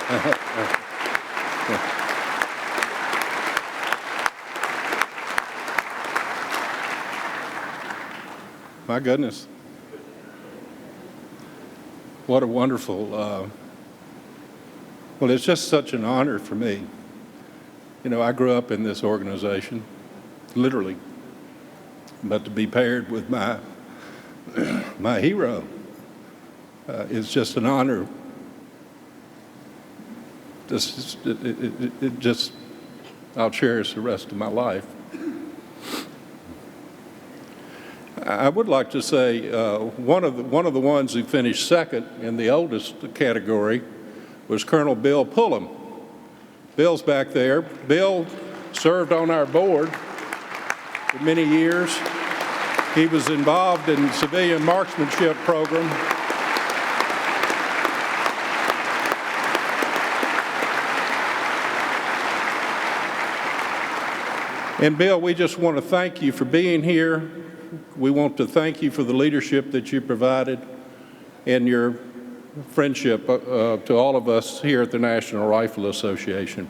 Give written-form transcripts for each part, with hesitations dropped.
My goodness. What a wonderful, well, it's just such an honor for me. You know, I grew up in this organization, literally, but to be paired with my hero is just an honor. I'll cherish the rest of my life. I would like to say one of the ones who finished second in the oldest category was Colonel Bill Pullum. Bill's back there. Bill served on our board for many years. He was involved in the civilian marksmanship program. And Bill, we just want to thank you for being here. We want to thank you for the leadership that you provided and your friendship to all of us here at the National Rifle Association.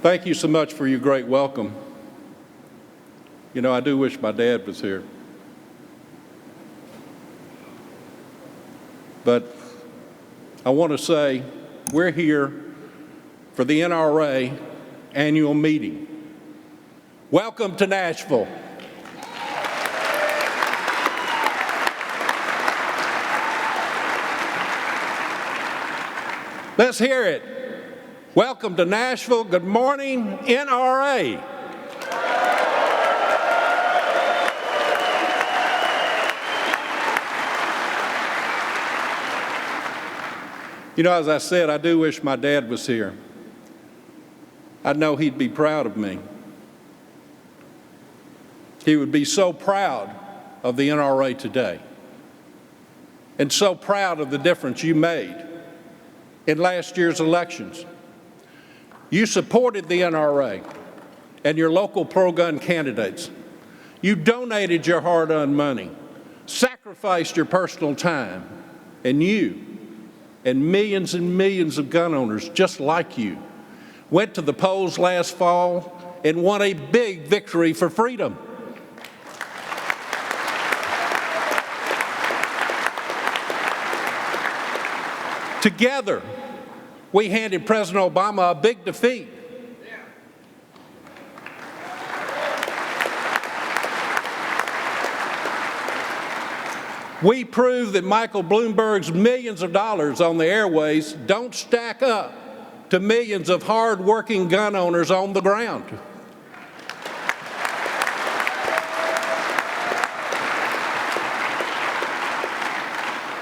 Thank you so much for your great welcome. You know, I do wish my dad was here. But I want to say we're here for the NRA Annual Meeting. Welcome to Nashville. Let's hear it. Welcome to Nashville. Good morning, NRA. You know, as I said, I do wish my dad was here. I know he'd be proud of me. He would be so proud of the NRA today and so proud of the difference you made in last year's elections. You supported the NRA and your local pro-gun candidates. You donated your hard-earned money, sacrificed your personal time, and you and millions of gun owners just like you went to the polls last fall and won a big victory for freedom. Together, we handed President Obama a big defeat. We proved that Michael Bloomberg's millions of dollars on the airways don't stack up to millions of hard-working gun owners on the ground.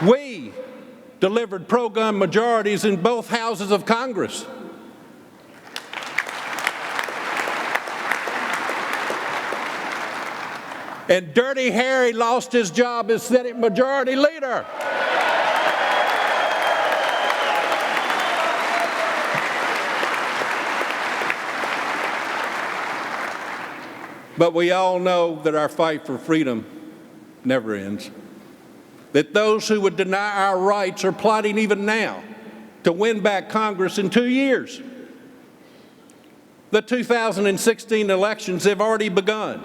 We delivered pro-gun majorities in both houses of Congress. And Dirty Harry lost his job as Senate Majority Leader. But we all know that our fight for freedom never ends. That those who would deny our rights are plotting even now to win back Congress in 2 years. The 2016 elections have already begun,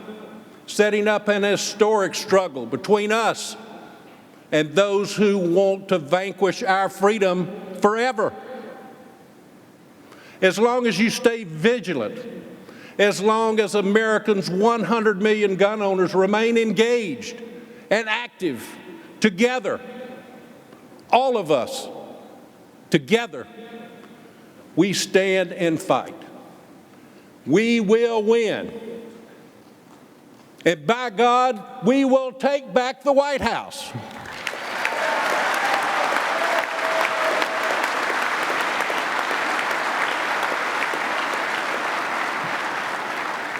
setting up an historic struggle between us and those who want to vanquish our freedom forever. As long as you stay vigilant, as long as Americans, 100 million gun owners, remain engaged and active together, all of us together, we stand and fight. We will win. And by God, we will take back the White House.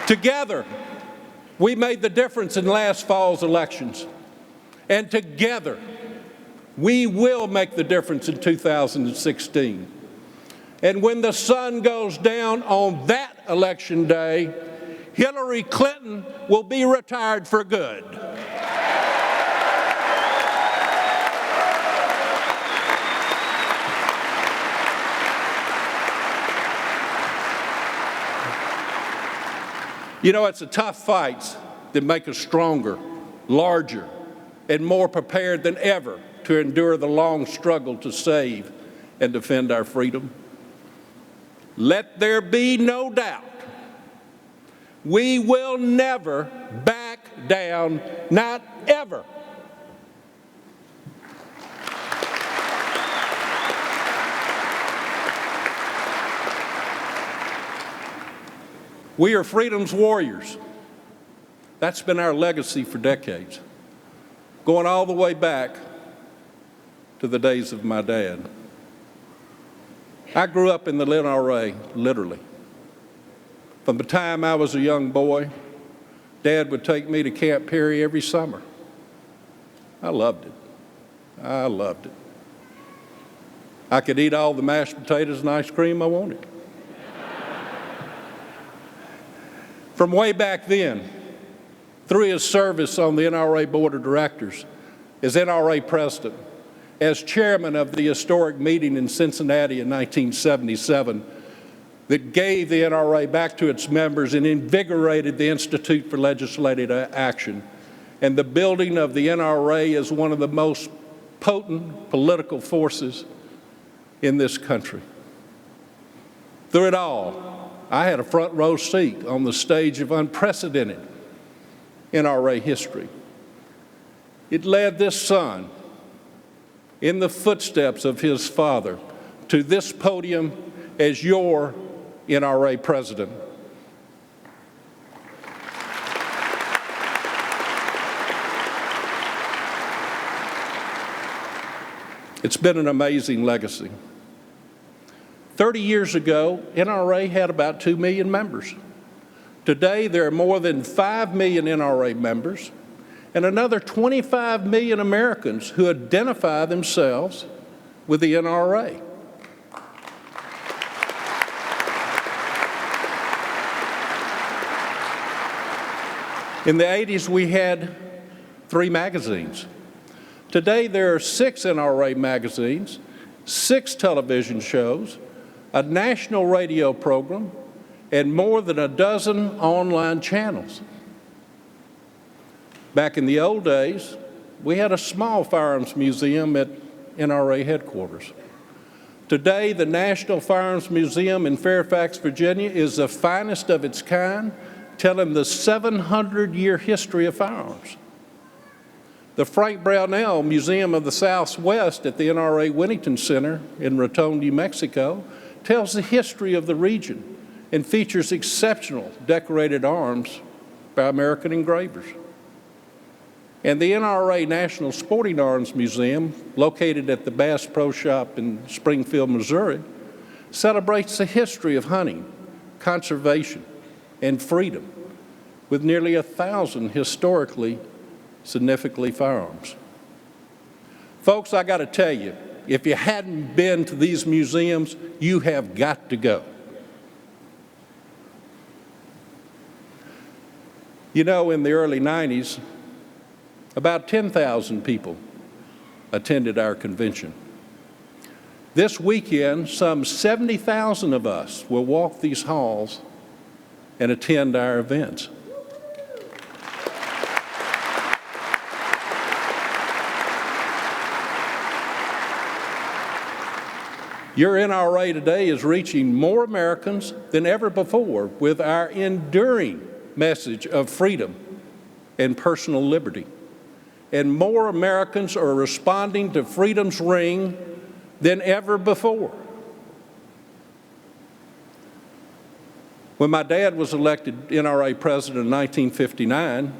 Together, we made the difference in last fall's elections. And together, we will make the difference in 2016. And when the sun goes down on that election day, Hillary Clinton will be retired for good. You know, it's the tough fights that make us stronger, larger, and more prepared than ever to endure the long struggle to save and defend our freedom. Let there be no doubt, we will never back down, not ever. We are freedom's warriors. That's been our legacy for decades, going all the way back to the days of my dad. I grew up in the NRA, literally. From the time I was a young boy, Dad would take me to Camp Perry every summer. I loved it. I loved it. I could eat all the mashed potatoes and ice cream I wanted. From way back then, through his service on the NRA Board of Directors, as NRA President, as chairman of the historic meeting in Cincinnati in 1977 that gave the NRA back to its members and invigorated the Institute for Legislative Action, and the building of the NRA as one of the most potent political forces in this country. Through it all, I had a front row seat on the stage of unprecedented NRA history. It led this son in the footsteps of his father to this podium as your NRA president. It's been an amazing legacy. 30 years ago, NRA had about 2 million members. Today, there are more than 5 million NRA members and another 25 million Americans who identify themselves with the NRA. In the 80s, we had 3 magazines. Today, there are 6 NRA magazines, 6 television shows, a national radio program, and more than a dozen online channels. Back in the old days, we had a small firearms museum at NRA headquarters. Today, the National Firearms Museum in Fairfax, Virginia is the finest of its kind, telling the 700-year history of firearms. The Frank Brownell Museum of the Southwest at the NRA Whittington Center in Raton, New Mexico, tells the history of the region and features exceptional decorated arms by American engravers. And the NRA National Sporting Arms Museum, located at the Bass Pro Shop in Springfield, Missouri, celebrates the history of hunting, conservation, and freedom, with nearly 1,000 historically significant firearms. Folks, I got to tell you, if you hadn't been to these museums, you have got to go. You know, in the early 90s, about 10,000 people attended our convention. This weekend, some 70,000 of us will walk these halls and attend our events. Your NRA today is reaching more Americans than ever before with our enduring message of freedom and personal liberty. And more Americans are responding to freedom's ring than ever before. When my dad was elected NRA president in 1959,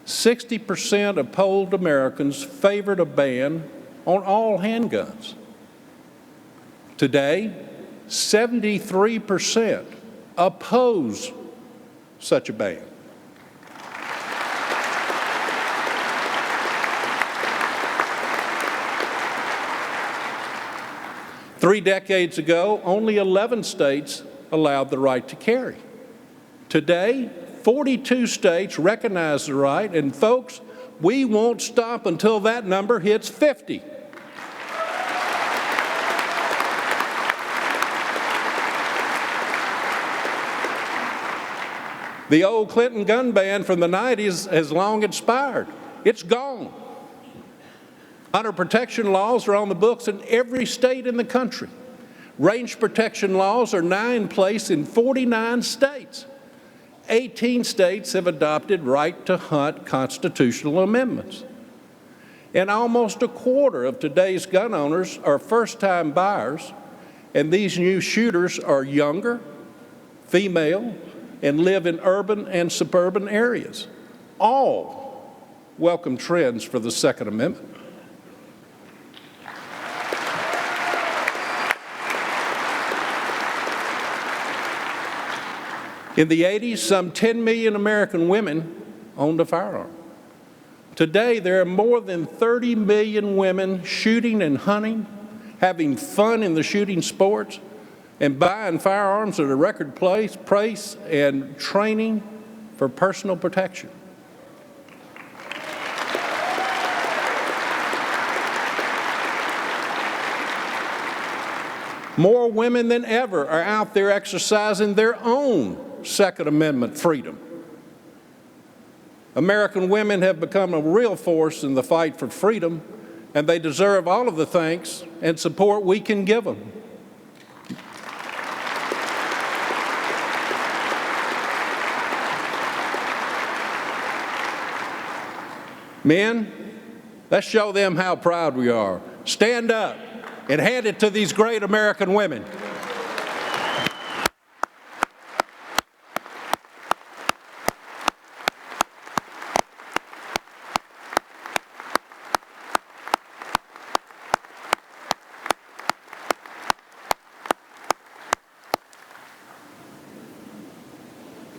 60% of polled Americans favored a ban on all handguns. Today, 73% oppose such a ban. Three decades ago, only 11 states allowed the right to carry. Today, 42 states recognize the right, and folks, we won't stop until that number hits 50. The old Clinton gun ban from the 90s has long expired. It's gone. Hunter protection laws are on the books in every state in the country. Range protection laws are now in place in 49 states. 18 states have adopted right to hunt constitutional amendments. And almost a quarter of today's gun owners are first-time buyers, and these new shooters are younger, female, and live in urban and suburban areas. All welcome trends for the Second Amendment. In the 80s, some 10 million American women owned a firearm. Today, there are more than 30 million women shooting and hunting, having fun in the shooting sports, and buying firearms at a record price and training for personal protection. More women than ever are out there exercising their own Second Amendment freedom. American women have become a real force in the fight for freedom, and they deserve all of the thanks and support we can give them. Men, let's show them how proud we are. Stand up and hand it to these great American women.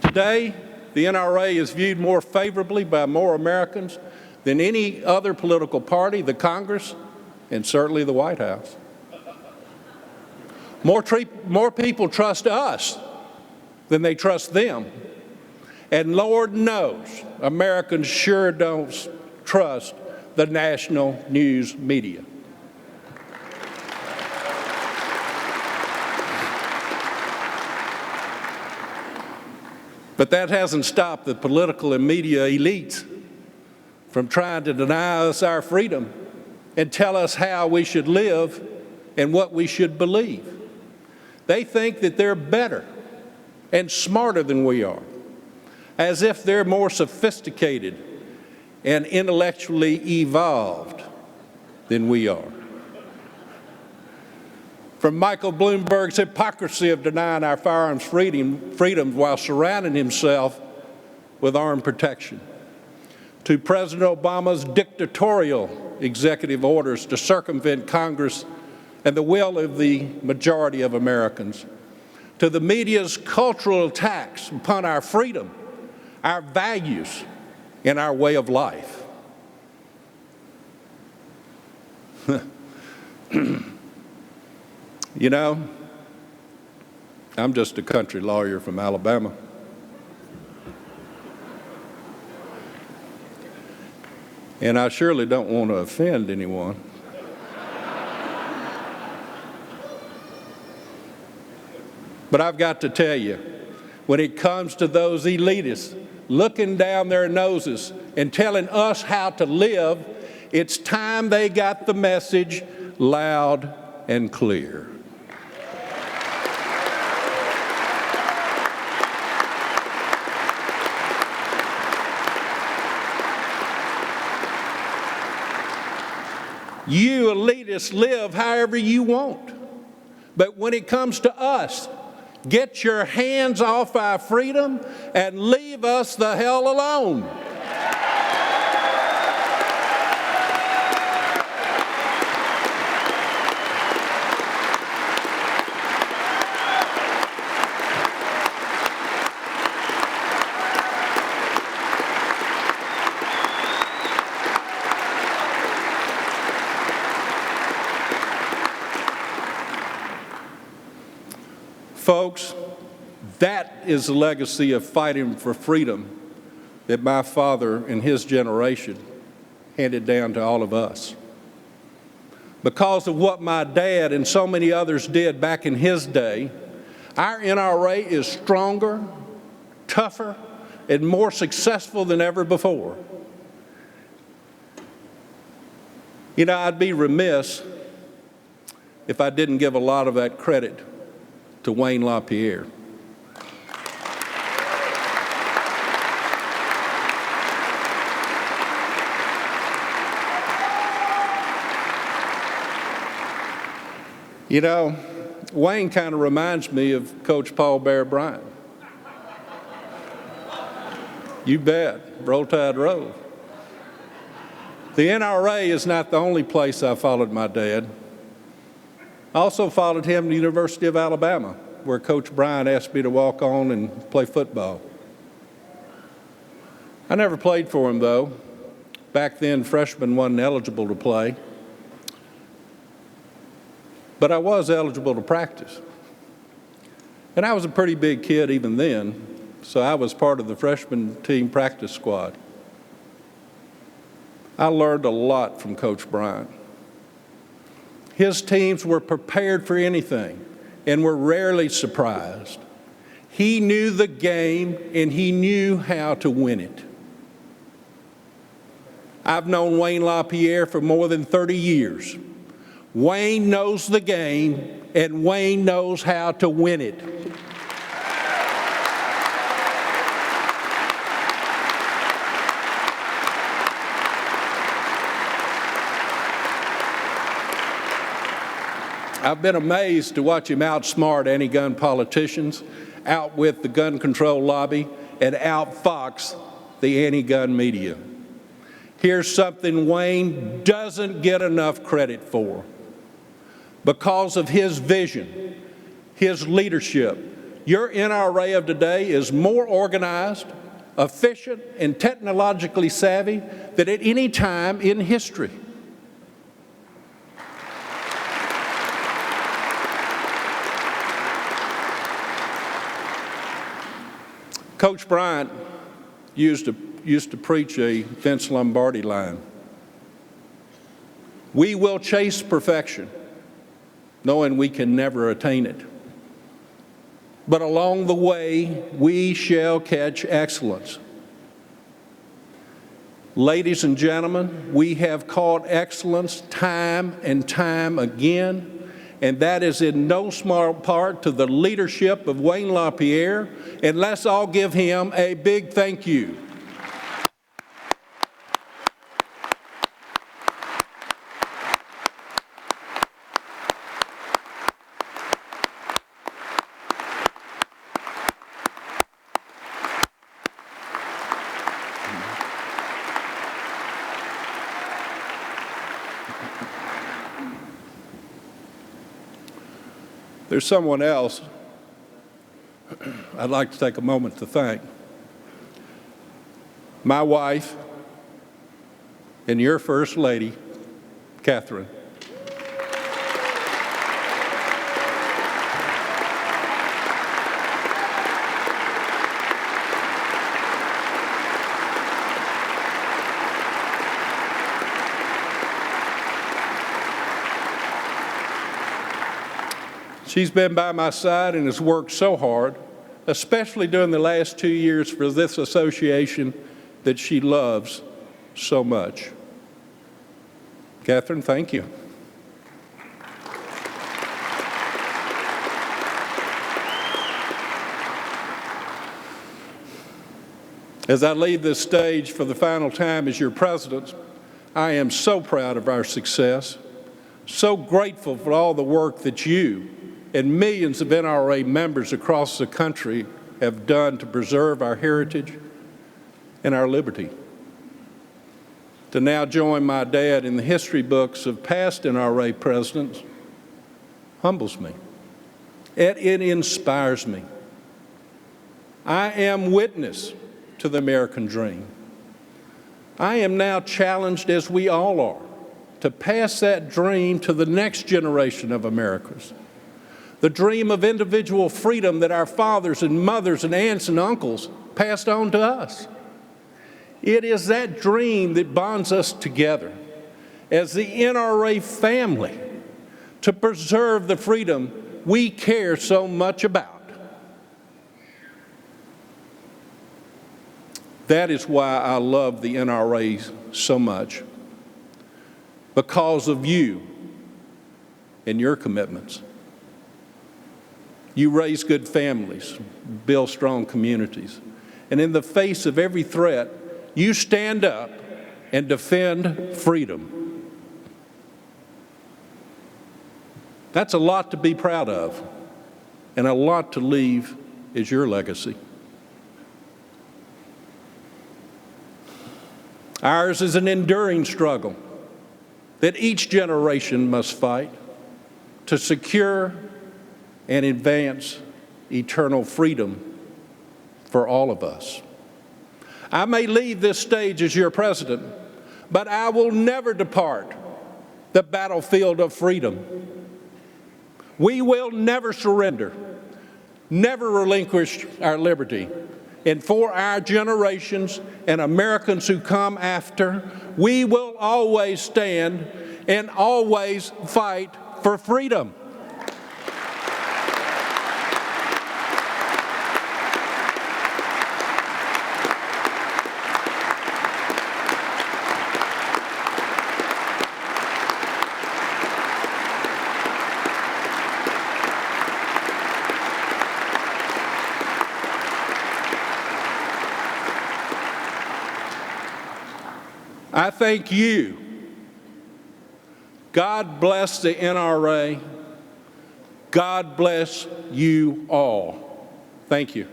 Today, the NRA is viewed more favorably by more Americans than any other political party, the Congress, and certainly the White House. More people trust us than they trust them. And Lord knows, Americans sure don't trust the national news media. But that hasn't stopped the political and media elites from trying to deny us our freedom and tell us how we should live and what we should believe. They think that they're better and smarter than we are, as if they're more sophisticated and intellectually evolved than we are. From Michael Bloomberg's hypocrisy of denying our firearms freedom while surrounding himself with armed protection, to President Obama's dictatorial executive orders to circumvent Congress and the will of the majority of Americans, to the media's cultural attacks upon our freedom, our values, and our way of life. You know, I'm just a country lawyer from Alabama. And I surely don't want to offend anyone. But I've got to tell you, when it comes to those elitists looking down their noses and telling us how to live, it's time they got the message loud and clear. You elitists live however you want. But when it comes to us, get your hands off our freedom and leave us the hell alone. Folks, That is the legacy of fighting for freedom that my father and his generation handed down to all of us. Because of what my dad and so many others did back in his day, our NRA is stronger, tougher, and more successful than ever before. You know, I'd be remiss if I didn't give a lot of that credit to Wayne LaPierre. You know, Wayne kind of reminds me of Coach Paul Bear Bryant. You bet, Roll Tide Roll. The NRA is not the only place I followed my dad. I also followed him to the University of Alabama, where Coach Bryant asked me to walk on and play football. I never played for him, though. Back then, freshmen wasn't eligible to play. But I was eligible to practice. And I was a pretty big kid even then, so I was part of the freshman team practice squad. I learned a lot from Coach Bryant. His teams were prepared for anything and were rarely surprised. He knew the game and he knew how to win it. I've known Wayne LaPierre for more than 30 years. Wayne knows the game, and Wayne knows how to win it. I've been amazed to watch him outsmart anti-gun politicians, outwit the gun control lobby, and outfox the anti-gun media. Here's something Wayne doesn't get enough credit for. Because of his vision, his leadership, your NRA of today is more organized, efficient, and technologically savvy than at any time in history. Coach Bryant used to preach a Vince Lombardi line. We will chase perfection, knowing we can never attain it. But along the way, we shall catch excellence. Ladies and gentlemen, we have caught excellence time and time again, and that is in no small part to the leadership of Wayne LaPierre, and let's all give him a big thank you. There's someone else I'd like to take a moment to thank. My wife and your First Lady, Catherine. She's been by my side and has worked so hard, especially during the last 2 years for this association that she loves so much. Catherine, thank you. As I leave this stage for the final time as your president, I am so proud of our success, so grateful for all the work that you and millions of NRA members across the country have done to preserve our heritage and our liberty. To now join my dad in the history books of past NRA presidents humbles me. It inspires me. I am witness to the American dream. I am now challenged, as we all are, to pass that dream to the next generation of Americans. the dream of individual freedom that our fathers and mothers and aunts and uncles passed on to us. It is that dream that bonds us together as the NRA family to preserve the freedom we care so much about. That is why I love the NRA so much, because of you and your commitments. You raise good families, build strong communities, and in the face of every threat, you stand up and defend freedom. That's a lot to be proud of, and a lot to leave as your legacy. Ours is an enduring struggle that each generation must fight to secure and advance eternal freedom for all of us. I may leave this stage as your president, but I will never depart the battlefield of freedom. We will never surrender, never relinquish our liberty. And for our generations and Americans who come after, we will always stand and always fight for freedom. I thank you. God bless the NRA. God bless you all. Thank you.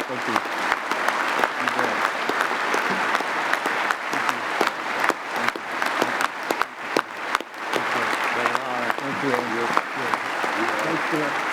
Thank you. Thank you.